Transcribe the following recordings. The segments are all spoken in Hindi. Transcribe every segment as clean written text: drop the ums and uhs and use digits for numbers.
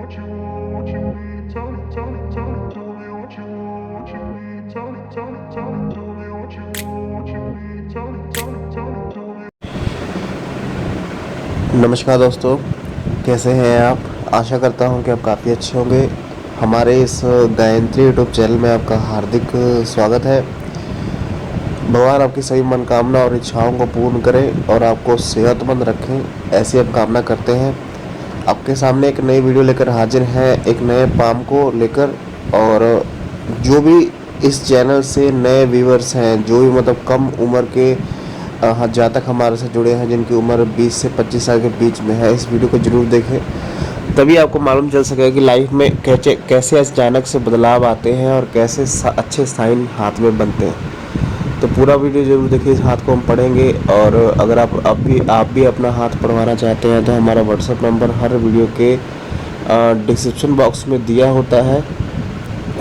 नमस्कार दोस्तों, कैसे हैं आप। आशा करता हूं कि आप काफ़ी अच्छे होंगे। हमारे इस गायत्री यूट्यूब चैनल में आपका हार्दिक स्वागत है। भगवान आपकी सभी मनोकामना और इच्छाओं को पूर्ण करें और आपको सेहतमंद रखें, ऐसी हम कामना करते हैं। आपके सामने एक नई वीडियो लेकर हाजिर हैं, एक नए पाम को लेकर। और जो भी इस चैनल से नए व्यूअर्स हैं, जो भी मतलब कम उम्र के जहाँ तक हमारे से जुड़े हैं, जिनकी उम्र 20 से 25 साल के बीच में है, इस वीडियो को ज़रूर देखें। तभी आपको मालूम चल सकेगा कि लाइफ में कैसे अचानक से बदलाव आते हैं और कैसे अच्छे साइन हाथ में बनते हैं। तो पूरा वीडियो ज़रूर देखिए। इस हाथ को हम पढ़ेंगे, और अगर आप भी अपना हाथ पढ़वाना चाहते हैं तो हमारा व्हाट्सएप नंबर हर वीडियो के डिस्क्रिप्शन बॉक्स में दिया होता है,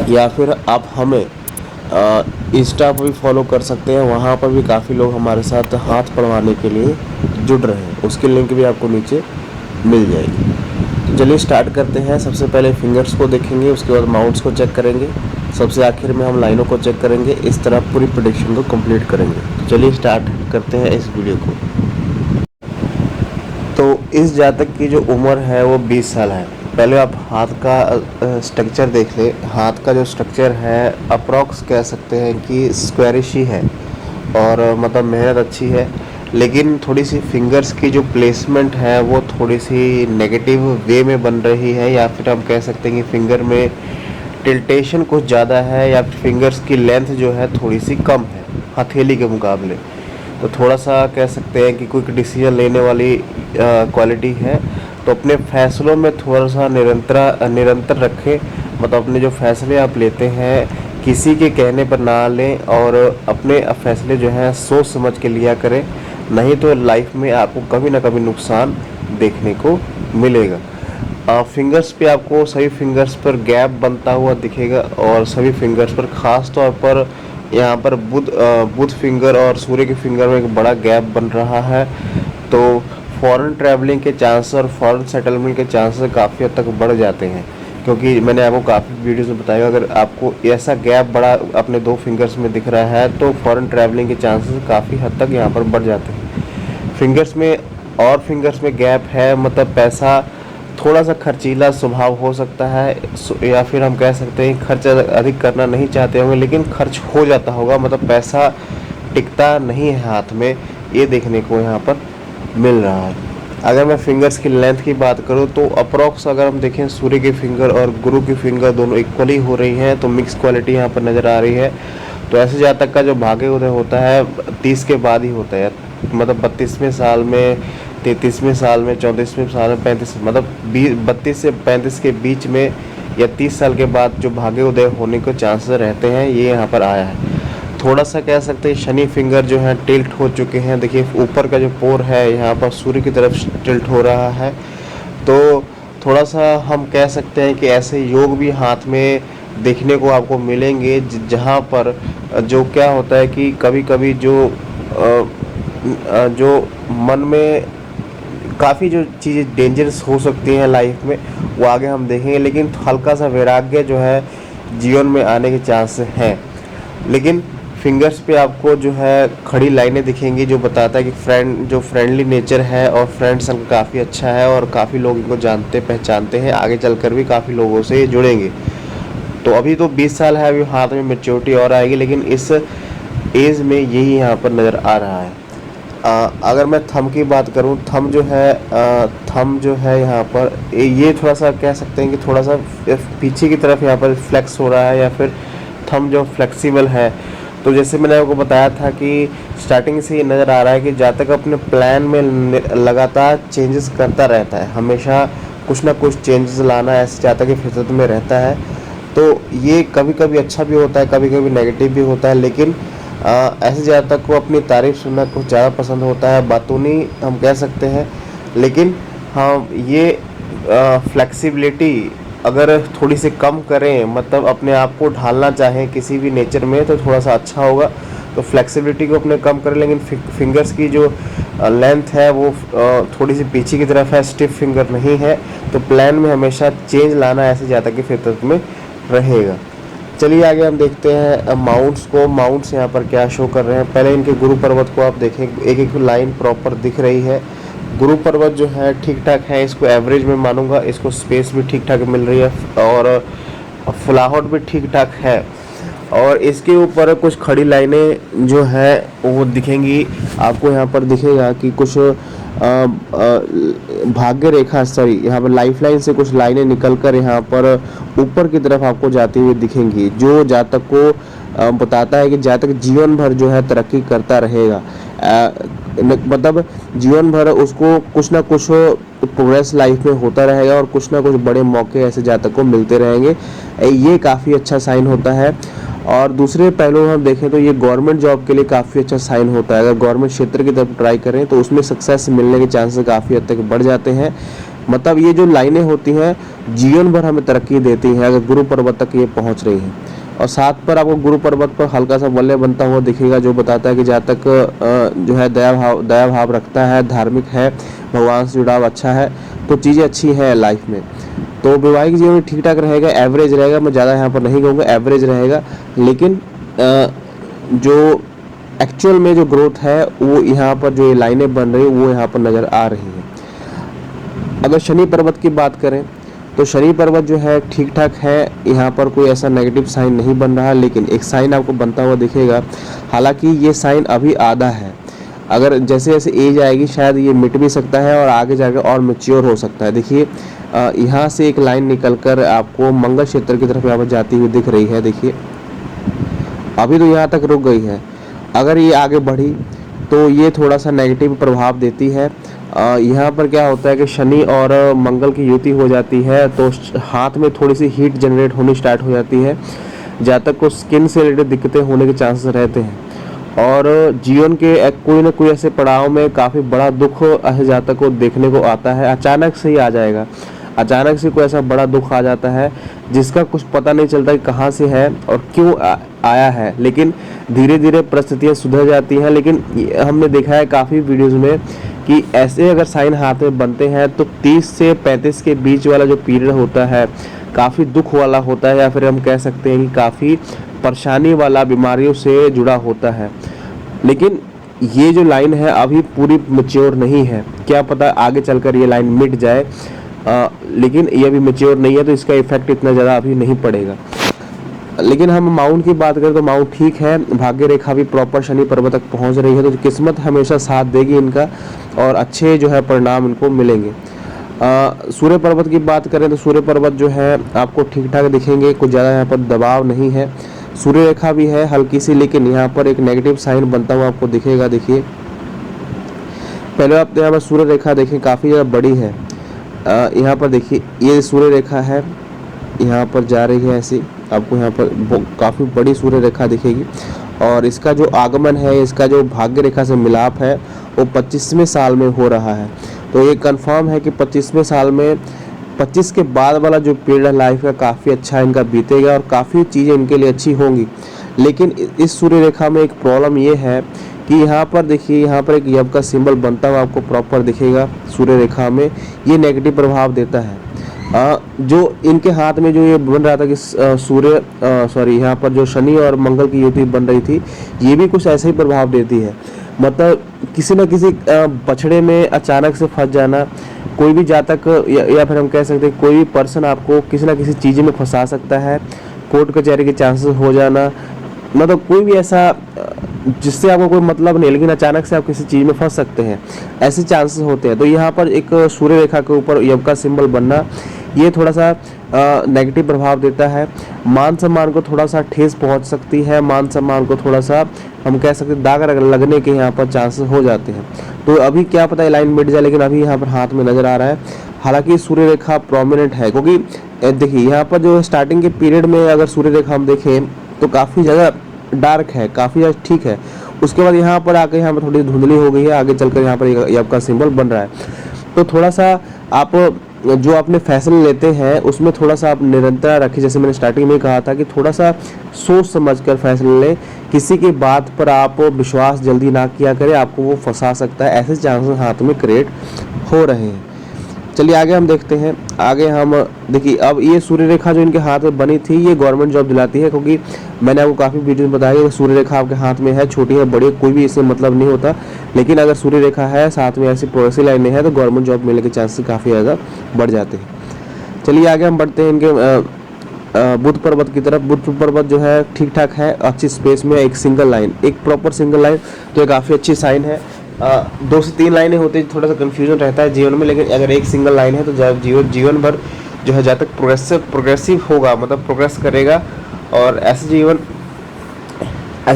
या फिर आप हमें इंस्टा पर भी फॉलो कर सकते हैं। वहाँ पर भी काफ़ी लोग हमारे साथ हाथ पढ़वाने के लिए जुड़ रहे हैं, उसकी लिंक भी आपको नीचे मिल जाएगी। तो चलिए स्टार्ट करते हैं। सबसे पहले फिंगर्स को देखेंगे, उसके बाद माउंट्स को चेक करेंगे, सबसे आखिर में हम लाइनों को चेक करेंगे। इस तरह पूरी प्रेडिक्शन को कंप्लीट करेंगे। तो चलिए स्टार्ट करते हैं इस वीडियो को। तो इस जातक की जो उम्र है वो 20 साल है। पहले आप हाथ का स्ट्रक्चर देख ले। हाथ का जो स्ट्रक्चर है अप्रॉक्स कह सकते हैं कि स्क्वायरिश ही है, और मतलब मेहनत अच्छी है, लेकिन थोड़ी सी फिंगर्स की जो प्लेसमेंट है वो थोड़ी सी नेगेटिव वे में बन रही है, या फिर हम कह सकते हैं कि फिंगर में टिल्टेशन कुछ ज़्यादा है, या फिर फिंगर्स की लेंथ जो है थोड़ी सी कम है हथेली के मुकाबले। तो थोड़ा सा कह सकते हैं कि क्विक डिसीजन लेने वाली क्वालिटी है। तो अपने फैसलों में थोड़ा सा निरंतर रखें। मतलब अपने जो फैसले आप लेते हैं किसी के कहने पर ना लें, और अपने फैसले जो हैं सोच समझ के लिया करें, नहीं तो लाइफ में आपको कभी ना कभी नुकसान देखने को मिलेगा। फिंगर्स पे आपको सभी फिंगर्स पर गैप बनता हुआ दिखेगा, और सभी फिंगर्स पर ख़ास तौर पर यहाँ पर बुध फिंगर और सूर्य के फिंगर में एक बड़ा गैप बन रहा है। तो फॉरेन ट्रैवलिंग के चांसेस और फॉरेन सेटलमेंट के चांसेस काफ़ी हद तक बढ़ जाते हैं, क्योंकि मैंने आपको काफ़ी वीडियोस में बताया, अगर आपको ऐसा गैप बड़ा अपने दो फिंगर्स में दिख रहा है तो फॉरेन ट्रैवलिंग के चांसेस काफ़ी हद तक यहाँ पर बढ़ जाते हैं। फिंगर्स में और फिंगर्स में गैप है, मतलब पैसा थोड़ा सा खर्चीला स्वभाव हो सकता है, या फिर हम कह सकते हैं खर्च अधिक करना नहीं चाहते होंगे, लेकिन खर्च हो जाता होगा। मतलब पैसा टिकता नहीं है हाथ में, ये देखने को यहाँ पर मिल रहा है। अगर मैं फिंगर्स की लेंथ की बात करूँ तो अप्रॉक्स अगर हम देखें, सूर्य के फिंगर और गुरु की फिंगर दोनों इक्वली हो रही हैं, तो मिक्स क्वालिटी यहाँ पर नज़र आ रही है। तो ऐसे जातक का जो भाग्य उदय होता है 30 के बाद ही होता है, मतलब 32वें साल में, 33वें साल में, 34वें साल में, 35, मतलब 32 से 35 के बीच में, या 30 साल के बाद जो भाग्य उदय होने के चांसेस रहते हैं, ये यहाँ पर आया है। थोड़ा सा कह सकते हैं शनि फिंगर जो है टिल्ट हो चुके हैं। देखिए ऊपर का जो पोर है यहाँ पर सूर्य की तरफ टिल्ट हो रहा है। तो थोड़ा सा हम कह सकते हैं कि ऐसे योग भी हाथ में देखने को आपको मिलेंगे, जहाँ पर जो क्या होता है कि कभी कभी जो मन में काफ़ी जो चीज़ें डेंजरस हो सकती हैं लाइफ में, वो आगे हम देखेंगे, लेकिन हल्का सा वैराग्य जो है जीवन में आने के चांसेस हैं। लेकिन फिंगर्स पे आपको जो है खड़ी लाइनें दिखेंगी, जो बताता है कि फ्रेंडली नेचर है, और फ्रेंड सर्कल काफ़ी अच्छा है, और काफ़ी लोग इनको जानते पहचानते हैं। आगे चलकर भी काफ़ी लोगों से ये जुड़ेंगे। तो अभी तो 20 साल है, अभी हाथ में मैच्योरिटी और आएगी, लेकिन इस एज में यही यहाँ पर नज़र आ रहा है। अगर मैं थंब की बात करूँ, थंब जो है यहाँ पर ये थोड़ा सा कह सकते हैं कि थोड़ा सा पीछे की तरफ यहाँ पर फ्लेक्स हो रहा है, या फिर थंब जो फ्लेक्सिबल है। तो जैसे मैंने आपको बताया था कि स्टार्टिंग से ये नज़र आ रहा है कि जातक अपने प्लान में लगातार चेंजेस करता रहता है, हमेशा कुछ ना कुछ चेंजेस लाना ऐसे जातक की फितरत में रहता है। तो ये कभी कभी अच्छा भी होता है, कभी कभी नेगेटिव भी होता है, लेकिन ऐसे जातक को अपनी तारीफ सुनना कुछ ज़्यादा पसंद होता है, बातूनी हम कह सकते हैं। लेकिन हाँ, ये फ्लेक्सिबिलिटी अगर थोड़ी सी कम करें, मतलब अपने आप को ढालना चाहें किसी भी नेचर में, तो थोड़ा सा अच्छा होगा। तो फ्लेक्सिबिलिटी को अपने कम कर, लेकिन फिंगर्स की जो लेंथ है वो थोड़ी सी पीछे की तरफ है, स्टिफ फिंगर नहीं है। तो प्लान में हमेशा चेंज लाना ऐसे ज़्यादा कि फितरत में रहेगा। चलिए आगे हम देखते हैं माउंट्स को। माउंट्स यहाँ पर क्या शो कर रहे हैं। पहले इनके गुरु पर्वत को आप देखें, एक एक लाइन प्रॉपर दिख रही है। गुरु पर्वत जो है ठीक ठाक है, इसको एवरेज में मानूंगा। इसको स्पेस भी ठीक ठाक मिल रही है और फुलाहट भी ठीक ठाक है। और इसके ऊपर कुछ खड़ी लाइनें जो है वो दिखेंगी आपको। यहाँ पर दिखेगा कि कुछ भाग्य रेखा, सॉरी, यहाँ पर लाइफ लाइन से कुछ लाइनें निकलकर यहाँ पर ऊपर की तरफ आपको जाती हुई दिखेंगी, जो जातक को बताता है कि जातक जीवन भर जो है तरक्की करता रहेगा। मतलब जीवन भर उसको कुछ ना कुछ प्रोग्रेस लाइफ में होता रहेगा और कुछ ना कुछ बड़े मौके ऐसे जातक को मिलते रहेंगे। ये काफ़ी अच्छा साइन होता है। और दूसरे पहलू हम देखें तो ये गवर्नमेंट जॉब के लिए काफ़ी अच्छा साइन होता है। अगर गवर्नमेंट क्षेत्र की तरफ ट्राई करें तो उसमें सक्सेस मिलने के चांसेस काफ़ी हद तक बढ़ जाते हैं। मतलब ये जो लाइनें होती हैं जीवन भर हमें तरक्की देती हैं अगर गुरु पर्वत तक ये पहुंच रही हैं। और साथ पर आपको गुरु पर्वत पर हल्का सा वलय बनता हुआ दिखेगा, जो बताता है कि जातक जो है दया भाव रखता है, धार्मिक है, भगवान से जुड़ाव अच्छा है, तो चीज़ें अच्छी हैं लाइफ में। तो वैवाहिक जीवन ठीक ठाक रहेगा, एवरेज रहेगा। मैं ज़्यादा यहाँ पर नहीं कहूँगा, एवरेज रहेगा। लेकिन जो एक्चुअल में जो ग्रोथ है वो यहाँ पर जो ये लाइनें बन रही है वो यहाँ पर नज़र आ रही है। अगर शनि पर्वत की बात करें तो शनि पर्वत जो है ठीक ठाक है। यहाँ पर कोई ऐसा नेगेटिव साइन नहीं बन रहा, लेकिन एक साइन आपको बनता हुआ दिखेगा। हालांकि ये साइन अभी आधा है, अगर जैसे जैसे एज आएगी शायद ये मिट भी सकता है और आगे जाकर और मैच्योर हो सकता है। देखिए यहाँ से एक लाइन निकलकर आपको मंगल क्षेत्र की तरफ यहाँ पर जाती हुई दिख रही है। देखिए अभी तो यहाँ तक रुक गई है, अगर ये आगे बढ़ी तो ये थोड़ा सा नेगेटिव प्रभाव देती है। यहाँ पर क्या होता है कि शनि और मंगल की युति हो जाती है तो हाथ में थोड़ी सी हीट जनरेट होनी स्टार्ट हो जाती है, जातक को स्किन से रिलेटेड दिक्कतें होने के चांसेस रहते हैं। और जीवन के कोई ना कोई ऐसे पड़ाव में काफ़ी बड़ा दुख ऐसे जातक को देखने को आता है। अचानक से ही आ जाएगा, अचानक से कोई ऐसा बड़ा दुख आ जाता है जिसका कुछ पता नहीं चलता कि कहाँ से है और क्यों आया है। लेकिन धीरे धीरे परिस्थितियाँ सुधर जाती हैं। लेकिन हमने देखा है काफ़ी वीडियोस में कि ऐसे अगर साइन हाथ में बनते हैं तो 30 से 35 के बीच वाला जो पीरियड होता है काफ़ी दुख वाला होता है, या फिर हम कह सकते हैं कि काफ़ी परेशानी वाला, बीमारियों से जुड़ा होता है। लेकिन ये जो लाइन है अभी पूरी मैच्योर नहीं है, क्या पता आगे चलकर ये लाइन मिट जाए। लेकिन ये अभी मैच्योर नहीं है तो इसका इफेक्ट इतना ज़्यादा अभी नहीं पड़ेगा। लेकिन हम माउंट की बात करें तो माउंट ठीक है, भाग्य रेखा भी प्रॉपर शनि पर्वत तक पहुंच रही है, तो किस्मत हमेशा साथ देगी इनका और अच्छे जो है परिणाम इनको मिलेंगे। सूर्य पर्वत की बात करें तो सूर्य पर्वत जो है आपको ठीक ठाक दिखेंगे, कुछ ज़्यादा यहाँ पर दबाव नहीं है। सूर्य रेखा भी है हल्की सी, लेकिन यहाँ पर एक नेगेटिव साइन बनता हुआ आपको दिखेगा। देखिए पहले आप यहाँ पर सूर्य रेखा देखें, काफ़ी ज़्यादा बड़ी है। यहाँ पर देखिए ये सूर्य रेखा है, यहाँ पर जा रही है ऐसी, आपको यहाँ पर काफ़ी बड़ी सूर्य रेखा दिखेगी। और इसका जो आगमन है, इसका जो भाग्य रेखा से मिलाप है वो 25वें साल में हो रहा है। तो ये कंफर्म है कि 25वें साल में 25 के बाद वाला जो पीरियड लाइफ का काफ़ी अच्छा इनका बीतेगा और काफ़ी चीज़ें इनके लिए अच्छी होंगी। लेकिन इस सूर्य रेखा में एक प्रॉब्लम ये है कि यहाँ पर देखिए, यहाँ पर एक यव का सिंबल बनता हुआ आपको प्रॉपर दिखेगा सूर्य रेखा में, ये नेगेटिव प्रभाव देता है। जो इनके हाथ में जो ये बन रहा था कि यहाँ पर जो शनि और मंगल की युति बन रही थी, ये भी कुछ ऐसा ही प्रभाव देती है। मतलब किसी न किसी बछड़े में अचानक से फंस जाना, कोई भी जातक या फिर हम कह सकते हैं कोई भी पर्सन आपको किसी न किसी चीज़ में फंसा सकता है। कोर्ट कचहरी के चांसेस हो जाना, मतलब कोई भी ऐसा जिससे आपको कोई मतलब नहीं, लेकिन अचानक से आप किसी चीज़ में फंस सकते हैं, ऐसे चांसेस होते हैं। तो यहाँ पर एक सूर्य रेखा के ऊपर यव का सिंबल बनना, ये थोड़ा सा नेगेटिव प्रभाव देता है। मान सम्मान को थोड़ा सा ठेस पहुँच सकती है, मान सम्मान को थोड़ा सा हम कह सकते हैं दाग लगने के यहाँ पर चांसेस हो जाते हैं। तो अभी क्या पता लाइन मिट जाए, लेकिन अभी यहाँ पर हाथ में नज़र आ रहा है। हालांकि सूर्य रेखा प्रोमिनेंट है, क्योंकि देखिए यहाँ पर जो स्टार्टिंग के पीरियड में अगर सूर्य रेखा हम देखें तो काफ़ी ज़्यादा डार्क है, काफ़ी ज़्यादा ठीक है। उसके बाद यहाँ पर आके यहाँ पर थोड़ी धुंधली हो गई है, आगे चलकर यहाँ पर यव का सिंबल बन रहा है। तो थोड़ा सा आप जो आपने फैसले लेते हैं उसमें थोड़ा सा आप निरंतरता रखें। जैसे मैंने स्टार्टिंग में कहा था कि थोड़ा सा सोच समझ कर फैसले लें। किसी की बात पर आप विश्वास जल्दी ना किया करें, आपको वो फंसा सकता है। ऐसे चांसेस हाथ में क्रिएट हो रहे हैं। चलिए आगे हम देखते हैं। आगे हम देखिए, अब ये सूर्य रेखा जो इनके हाथ में बनी थी ये गवर्नमेंट जॉब दिलाती है, क्योंकि मैंने आपको काफ़ी वीडियो में बताया कि सूर्य रेखा आपके हाथ में है, छोटी है बड़ी है कोई भी इससे मतलब नहीं होता। लेकिन अगर सूर्य रेखा है साथ में ऐसी प्रोग्रेसिव लाइनें हैं तो गवर्नमेंट जॉब मिलने के चांसेस काफ़ी ज़्यादा बढ़ जाते हैं। चलिए आगे हम बढ़ते हैं इनके बुध पर्वत की तरफ। बुध पर्वत जो है ठीक ठाक है, अच्छी स्पेस में एक सिंगल लाइन, एक प्रॉपर सिंगल लाइन, तो ये काफ़ी अच्छी साइन है। 2 से 3 लाइनें होती है थोड़ा सा कन्फ्यूजन रहता है जीवन में, लेकिन अगर एक सिंगल लाइन है तो जीवन भर जो है जब तक प्रोग्रेसिव होगा, मतलब प्रोग्रेस करेगा, और ऐसा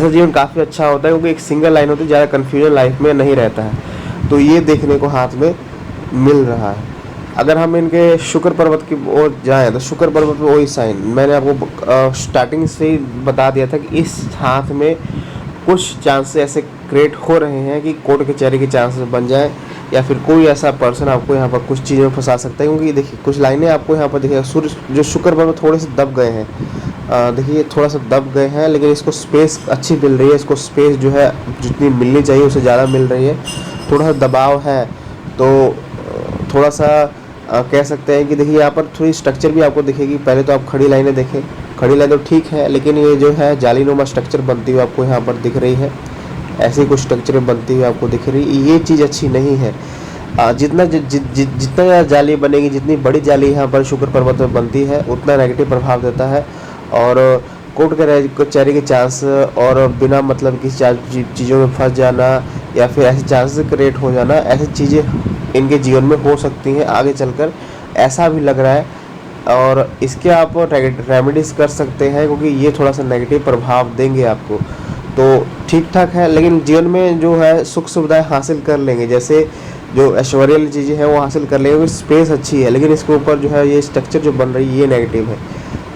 जीवन काफ़ी अच्छा होता है, क्योंकि एक सिंगल लाइन होती है, ज़्यादा कन्फ्यूजन लाइफ में नहीं रहता है। तो ये देखने को हाथ में मिल रहा है। अगर हम इनके शुक्र पर्वत की ओर जाएँ तो शुक्र पर्वत में वही साइन मैंने आपको स्टार्टिंग से ही बता दिया था कि इस हाथ में कुछ चांसेस ऐसे क्रिएट हो रहे हैं कि कोर्ट कचहरी के चांसेस बन जाए, या फिर कोई ऐसा पर्सन आपको यहाँ पर कुछ चीज़ों में फंसा सकता है। क्योंकि देखिए कुछ लाइनें आपको यहाँ पर देखिए, सूर्य जो शुक्र पर्वत थोड़े से दब गए हैं, देखिए थोड़ा सा दब गए हैं, लेकिन इसको स्पेस अच्छी मिल रही है। इसको स्पेस जो है जितनी मिलनी चाहिए उससे ज़्यादा मिल रही है। थोड़ा सा दबाव है तो थोड़ा सा कह सकते हैं कि देखिए यहाँ पर थोड़ी स्ट्रक्चर भी आपको दिखेगी। पहले तो आप खड़ी लाइनें देखें, खड़ी लाइन तो ठीक है, लेकिन ये जो है जालीनुमा स्ट्रक्चर बनती हुई आपको यहाँ पर दिख रही है। ऐसी कुछ स्ट्रक्चर बनती हुई आपको दिख रही है, ये चीज़ अच्छी नहीं है। जितना ज़्यादा जाली बनेगी, जितनी बड़ी जाली यहाँ पर शुक्र पर्वत में बनती है, उतना नेगेटिव प्रभाव देता है। और कोर्ट कचहरी के चांस और बिना मतलब किसी चीज़ों में फंस जाना, या फिर ऐसे चांसेस क्रिएट हो जाना, ऐसी चीज़ें इनके जीवन में हो सकती हैं आगे चलकर, ऐसा भी लग रहा है। और इसके आप रेमेडीज़ कर सकते हैं, क्योंकि ये थोड़ा सा नेगेटिव प्रभाव देंगे आपको। तो ठीक ठाक है, लेकिन जीवन में जो है सुख सुविधाएं हासिल कर लेंगे, जैसे जो ऐश्वर्य वाली चीज़ें हैं वो हासिल कर लेंगे, स्पेस अच्छी है। लेकिन इसके ऊपर जो है ये स्ट्रक्चर जो बन रही है ये नेगेटिव है।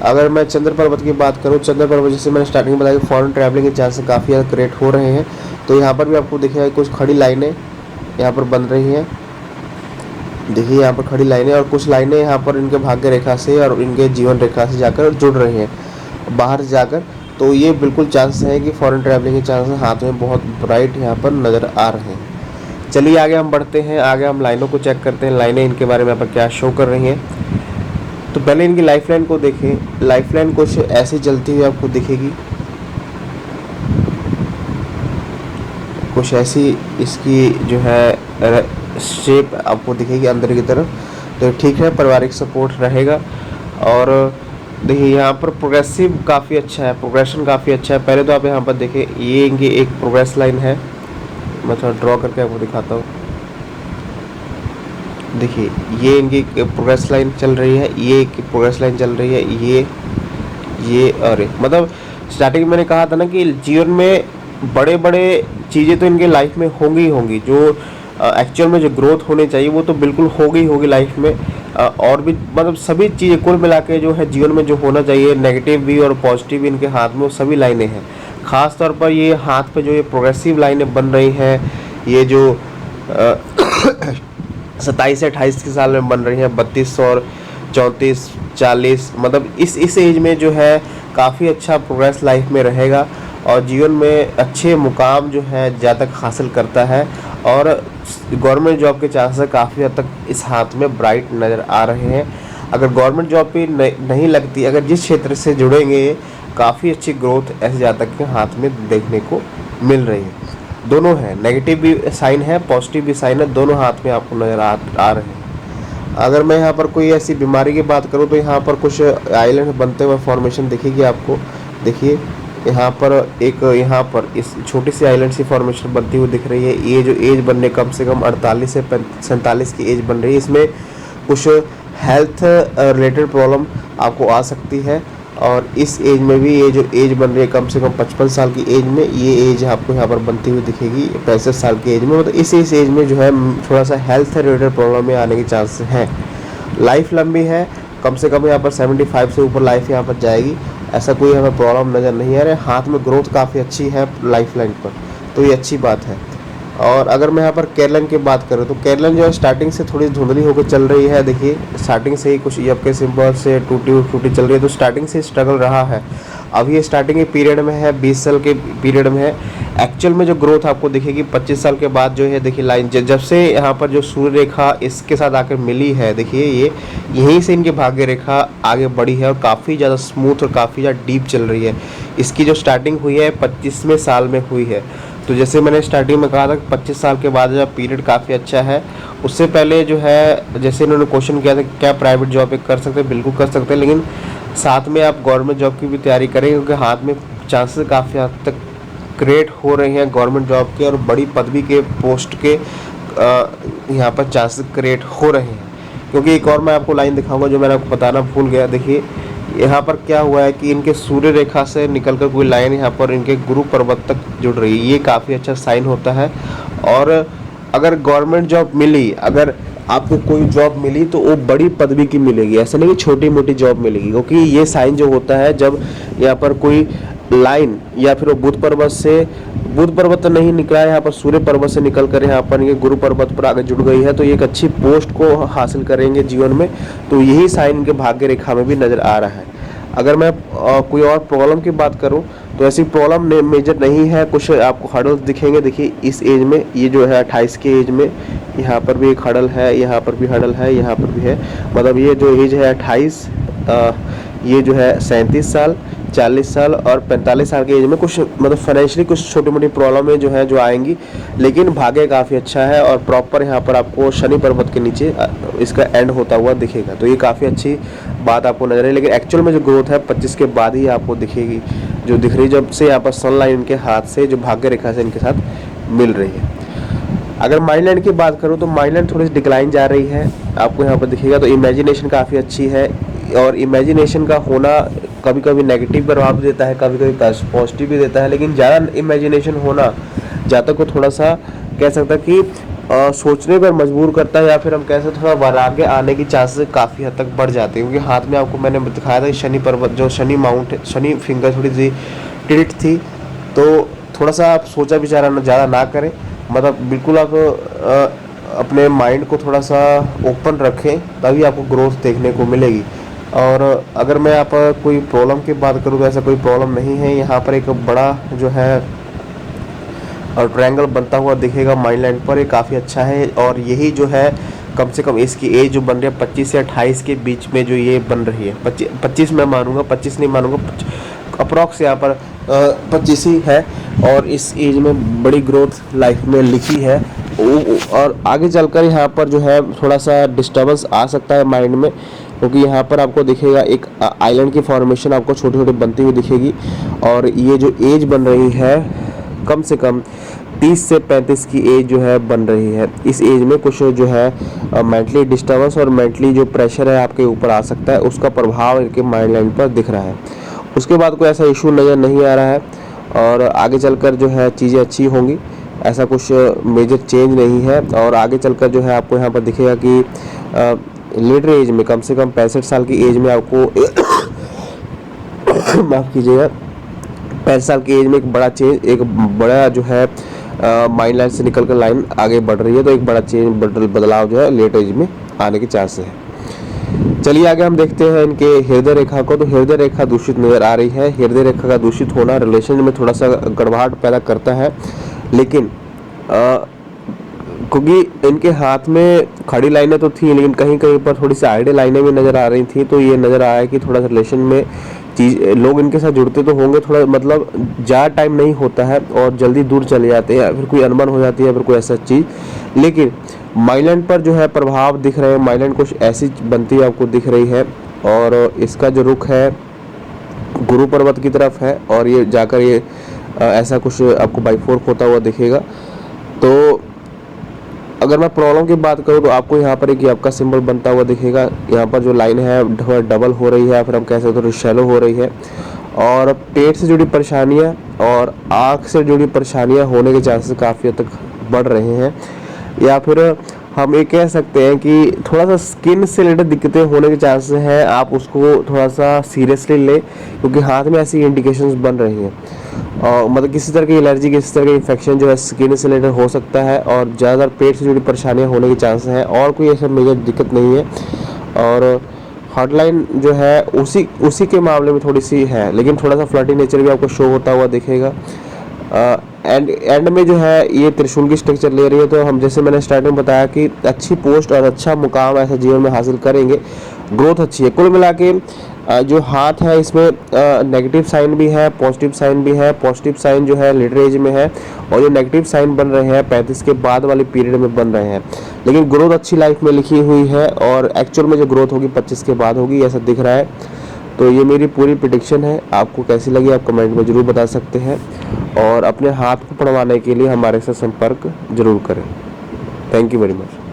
अगर मैं चंद्र पर्वत की बात करूँ, चंद्र पर्वत जैसे मैंने स्टार्टिंग में बताया कि फॉरेन ट्रैवलिंग के चांसेस काफ़ी ज़्यादा क्रिएट हो रहे हैं। तो यहाँ पर भी आपको दिखेगा कुछ खड़ी लाइनें यहाँ पर बन रही हैं। देखिए यहाँ पर खड़ी लाइनें, और कुछ लाइनें यहाँ पर इनके भाग्य रेखा से और इनके जीवन रेखा से जाकर जुड़ रही हैं बाहर जाकर। तो ये बिल्कुल चांस है कि फॉरेन ट्रैवलिंग के चांसेस हाथ में बहुत ब्राइट यहाँ पर नज़र आ रहे हैं। चलिए आगे हम बढ़ते हैं। आगे हम लाइनों को चेक करते हैं, लाइनें इनके बारे में यहाँ पर क्या शो कर रही हैं। तो पहले इनकी लाइफ लाइन को देखें। लाइफ लाइन कुछ ऐसी चलती हुई आपको दिखेगी, कुछ ऐसी इसकी जो है शेप आपको दिखेगी अंदर की तरफ। तो ठीक है, पारिवारिक सपोर्ट रहेगा। और देखिए यहाँ पर प्रोग्रेसिव काफ़ी अच्छा है, प्रोग्रेशन काफ़ी अच्छा है। पहले तो आप यहाँ पर देखिए, ये इनकी एक प्रोग्रेस लाइन है, मैं थोड़ा ड्रॉ करके आपको दिखाता हूँ। देखिए ये इनकी प्रोग्रेस लाइन चल रही है, ये एक प्रोग्रेस लाइन चल रही है, ये और मतलब स्टार्टिंग में मैंने कहा था ना कि जीवन में बड़े बड़े चीज़ें तो इनके लाइफ में होंगी ही होंगी। जो एक्चुअल में जो ग्रोथ होनी चाहिए वो तो बिल्कुल होगी लाइफ में। और भी मतलब सभी चीज़ें कुल मिला के जो है जीवन में जो होना चाहिए, नेगेटिव भी और पॉजिटिव भी इनके हाथ में वो सभी लाइनें हैं। ख़ास तौर पर ये हाथ पे जो ये प्रोग्रेसिव लाइनें बन रही हैं, ये जो 27 से 28 के साल में बन रही हैं, 32 और 34 40, मतलब इस एज में जो है काफ़ी अच्छा प्रोग्रेस लाइफ में रहेगा, और जीवन में अच्छे मुकाम जो है ज़्यादा हासिल करता है। और गवर्नमेंट जॉब के चांसेस काफ़ी हद तक इस हाथ में ब्राइट नज़र आ रहे हैं। अगर गवर्नमेंट जॉब भी नहीं लगती, अगर जिस क्षेत्र से जुड़ेंगे, काफ़ी अच्छी ग्रोथ ऐसे जातक के हाथ में देखने को मिल रही है। दोनों है, नेगेटिव भी साइन है, पॉजिटिव भी साइन है, दोनों हाथ में आपको नज़र आ रहे हैं। अगर मैं यहाँ पर कोई ऐसी बीमारी की बात करूँ तो यहाँ पर कुछ आइलैंड बनते हुए फॉर्मेशन दिखेगी आपको। देखिए यहाँ पर इस छोटी सी आइलैंड सी फॉर्मेशन बनती हुई दिख रही है। ये जो एज बनने कम से कम 48 से 47 की एज बन रही है। इसमें कुछ हेल्थ रिलेटेड प्रॉब्लम आपको आ सकती है। और इस एज में भी ये जो एज बन रही है कम से कम 55 साल की एज में, ये एज आपको यहाँ पर बनती हुई दिखेगी 65 साल की एज में। मतलब इस एज में जो है थोड़ा सा हेल्थ रिलेटेड प्रॉब्लम में आने के चांसेस हैं। लाइफ लंबी है, कम से कम यहाँ पर 75 से ऊपर लाइफ यहाँ पर जाएगी, ऐसा कोई हमें प्रॉब्लम नज़र नहीं आ रहा है। हाथ में ग्रोथ काफ़ी अच्छी है लाइफ लाइन पर, तो ये अच्छी बात है। और अगर मैं यहाँ पर केरलन की बात करूँ तो केरलन जो है स्टार्टिंग से थोड़ी धुंधली होकर चल रही है। देखिए स्टार्टिंग से ही कुछ ईएफ के सिंबल से टूटी फूटी चल रही है, तो स्टार्टिंग से स्ट्रगल रहा है। अभी ये स्टार्टिंग के पीरियड में है, 20 साल के पीरियड में है। एक्चुअल में जो ग्रोथ आपको दिखेगी 25 साल के बाद जो है, देखिए लाइन जब से यहाँ पर जो सूर्य रेखा इसके साथ आकर मिली है, देखिए ये यहीं से इनकी भाग्य रेखा आगे बढ़ी है और काफ़ी ज़्यादा स्मूथ और काफ़ी ज़्यादा डीप चल रही है। इसकी जो स्टार्टिंग हुई है 25वें साल में हुई है। तो जैसे मैंने स्टार्टिंग में कहा था कि 25 साल के बाद जो पीरियड काफ़ी अच्छा है। उससे पहले जो है, जैसे इन्होंने क्वेश्चन किया था क्या प्राइवेट जॉब पे कर सकते हैं, बिल्कुल कर सकते हैं, लेकिन साथ में आप गवर्नमेंट जॉब की भी तैयारी करें, क्योंकि हाथ में चांसेस काफ़ी हद तक क्रिएट हो रहे हैं गवर्नमेंट जॉब के और बड़ी पदवी के पोस्ट के यहाँ पर चांसेस क्रिएट हो रहे हैं। क्योंकि एक और मैं आपको लाइन दिखाऊंगा जो मैंने आपको बताना भूल गया। देखिए यहाँ पर क्या हुआ है कि इनके सूर्य रेखा से निकलकर कोई लाइन यहाँ पर इनके गुरु पर्वत तक जुड़ रही है, ये काफ़ी अच्छा साइन होता है। और अगर गवर्नमेंट जॉब मिली, अगर आपको कोई जॉब मिली तो वो बड़ी पदवी की मिलेगी, ऐसा नहीं कि छोटी मोटी जॉब मिलेगी। क्योंकि ये साइन जो होता है जब यहाँ पर कोई लाइन या फिर वो बुध पर्वत से, बुध पर्वत तो नहीं निकला है यहाँ पर, सूर्य पर्वत से निकल कर यहाँ पर ये गुरु पर्वत पर आगे जुड़ गई है, तो ये एक अच्छी पोस्ट को हासिल करेंगे जीवन में। तो यही साइन इनके भाग्य रेखा में भी नज़र आ रहा है। अगर मैं कोई और प्रॉब्लम की बात करूं तो ऐसी प्रॉब्लम मेजर नहीं है। कुछ आपको हर्डल्स दिखेंगे। देखिए इस एज में ये जो है 28 के एज में यहाँ पर भी एक हर्डल है, यहाँ पर भी हर्डल है, यहाँ पर भी है। मतलब ये जो एज है 28, ये जो है 37 साल, 40 साल और 45 साल के एज में कुछ मतलब फाइनेंशियली कुछ छोटी मोटी प्रॉब्लमें जो है जो आएंगी, लेकिन भाग्य काफ़ी अच्छा है और प्रॉपर यहाँ पर आपको शनि पर्वत के नीचे इसका एंड होता हुआ दिखेगा। तो ये काफ़ी अच्छी बात आपको नजर है। लेकिन एक्चुअल में जो ग्रोथ है 25 के बाद ही आपको दिखेगी, जो दिख रही जब से यहाँ पर सनलाइन इनके हाथ से जो भाग्य रेखा से इनके साथ मिल रही है। अगर माइंडलैंड की बात करूँ तो माइंडलैंड थोड़ी सी डिक्लाइन जा रही है, आपको यहाँ पर दिखेगा। तो इमेजिनेशन काफ़ी अच्छी है और इमेजिनेशन का होना कभी कभी नेगेटिव प्रभाव देता है, कभी कभी पॉजिटिव भी देता है। लेकिन ज़्यादा इमेजिनेशन होना जातक को थोड़ा सा कह सकता है कि सोचने पर मजबूर करता है, या फिर हम कह सकते थोड़ा वैराग्य आने की चांसेस काफ़ी हद तक बढ़ जाते हैं। क्योंकि हाथ में आपको मैंने दिखाया था शनि पर्वत, जो शनि माउंट, शनि फिंगर थोड़ी सी टिल्ट थी, तो थोड़ा सा आप सोचा विचारा ज़्यादा ना करें। मतलब बिल्कुल आप अपने माइंड को थोड़ा सा ओपन रखें, तभी आपको ग्रोथ देखने को मिलेगी। और अगर मैं आप कोई प्रॉब्लम की बात करूँ तो ऐसा कोई प्रॉब्लम नहीं है। यहाँ पर एक बड़ा जो है और ट्रायंगल बनता हुआ दिखेगा माइंडलैंड पर, ये काफ़ी अच्छा है। और यही जो है कम से कम इसकी एज जो बन रही है 25 से 28 के बीच में जो ये बन रही है, 25 मैं मानूंगा, 25 नहीं मानूंगा, अप्रॉक्स यहाँ पर 25 ही है। और इस एज में बड़ी ग्रोथ लाइफ में लिखी है। और आगे चलकर यहाँ पर जो है थोड़ा सा डिस्टर्बेंस आ सकता है माइंड में, क्योंकि यहाँ पर आपको दिखेगा एक आइलैंड की फॉर्मेशन आपको छोटी छोटी बनती हुई दिखेगी। और ये जो एज बन रही है कम से कम 30 से 35 की एज जो है बन रही है। इस एज में कुछ जो है मेंटली डिस्टर्बेंस और मेंटली जो प्रेशर है आपके ऊपर आ सकता है, उसका प्रभाव इनके माइंड लाइन पर दिख रहा है। उसके बाद कोई ऐसा इशू नज़र नहीं आ रहा है और आगे चलकर जो है चीज़ें अच्छी होंगी, ऐसा कुछ मेजर चेंज नहीं है। और आगे चलकर जो है आपको यहाँ पर दिखेगा कि लेटर एज में कम से कम 65 साल की एज में आपको माफ़ कीजिएगा, 65 साल की एज में एक बड़ा चेंज, एक बड़ा जो है माइंड लाइन से निकल कर लाइन आगे बढ़ रही है, तो एक बड़ा चेंज बदलाव जो है लेट एज में आने के चांसेस है। चलिए आगे हम देखते हैं इनके हृदय रेखा को। तो हृदय रेखा दूषित नजर आ रही है। हृदय रेखा का दूषित होना रिलेशन में थोड़ा सा गड़बड़ाहट पैदा करता है, लेकिन क्योंकि इनके हाथ में खड़ी लाइनें तो थी, लेकिन कहीं कहीं पर थोड़ी सी आइडियल लाइनें भी नज़र आ रही थी। तो ये नज़र आया कि थोड़ा सा रिलेशन में चीज़ लोग इनके साथ जुड़ते तो होंगे, थोड़ा मतलब ज़्यादा टाइम नहीं होता है और जल्दी दूर चले जाते हैं, फिर कोई अनबन हो जाती है, फिर कोई ऐसा चीज़। लेकिन माइलैंड पर जो है प्रभाव दिख रहे हैं, माइलैंड कुछ ऐसी बनती है आपको दिख रही है और इसका जो रुख है गुरु पर्वत की तरफ है और ये जाकर ये ऐसा कुछ आपको बाइफोर्क होता हुआ दिखेगा। तो अगर मैं प्रॉब्लम की बात करूँ तो आपको यहाँ पर एक आपका सिंबल बनता हुआ दिखेगा। यहाँ पर जो लाइन है डबल हो रही है, फिर हम कह सकते हैं शैलो हो रही है। और पेट से जुड़ी परेशानियाँ और आँख से जुड़ी परेशानियाँ होने के चांसेस काफ़ी हद तक बढ़ रहे हैं। या फिर हम ये कह सकते हैं कि थोड़ा सा स्किन से रिलेटेड दिक्कतें होने के चांसेस हैं, आप उसको थोड़ा सा सीरियसली ले, क्योंकि हाथ में ऐसी इंडिकेशंस बन रही हैं। और मतलब किसी तरह की एलर्जी, किसी तरह का इन्फेक्शन जो है स्किन से रिलेटेड हो सकता है, और ज़्यादातर पेट से जुड़ी परेशानियां होने के चांसेस हैं, और कोई ऐसा मेजर दिक्कत नहीं है। और हॉटलाइन जो है उसी उसी के मामले में थोड़ी सी है, लेकिन थोड़ा सा फ्लर्टी नेचर भी आपको शो होता हुआ दिखेगा। एंड में जो है ये त्रिशूल की स्ट्रक्चर ले रही है, तो हम जैसे मैंने स्टार्टिंग में बताया कि अच्छी पोस्ट और अच्छा मुकाम ऐसा जीवन में हासिल करेंगे, ग्रोथ अच्छी है। कुल मिला के जो हाथ है इसमें नेगेटिव साइन भी है, पॉजिटिव साइन भी है। पॉजिटिव साइन जो है लेटर एज में है, और जो नेगेटिव साइन बन रहे हैं 35 के बाद वाली पीरियड में बन रहे हैं, लेकिन ग्रोथ अच्छी लाइफ में लिखी हुई है, और एक्चुअल में जो ग्रोथ होगी 25 के बाद होगी, ऐसा दिख रहा है। तो ये मेरी पूरी प्रेडिक्शन है। आपको कैसी लगी आप कमेंट में ज़रूर बता सकते हैं, और अपने हाथ को पढ़वाने के लिए हमारे साथ संपर्क जरूर करें। Thank you very much.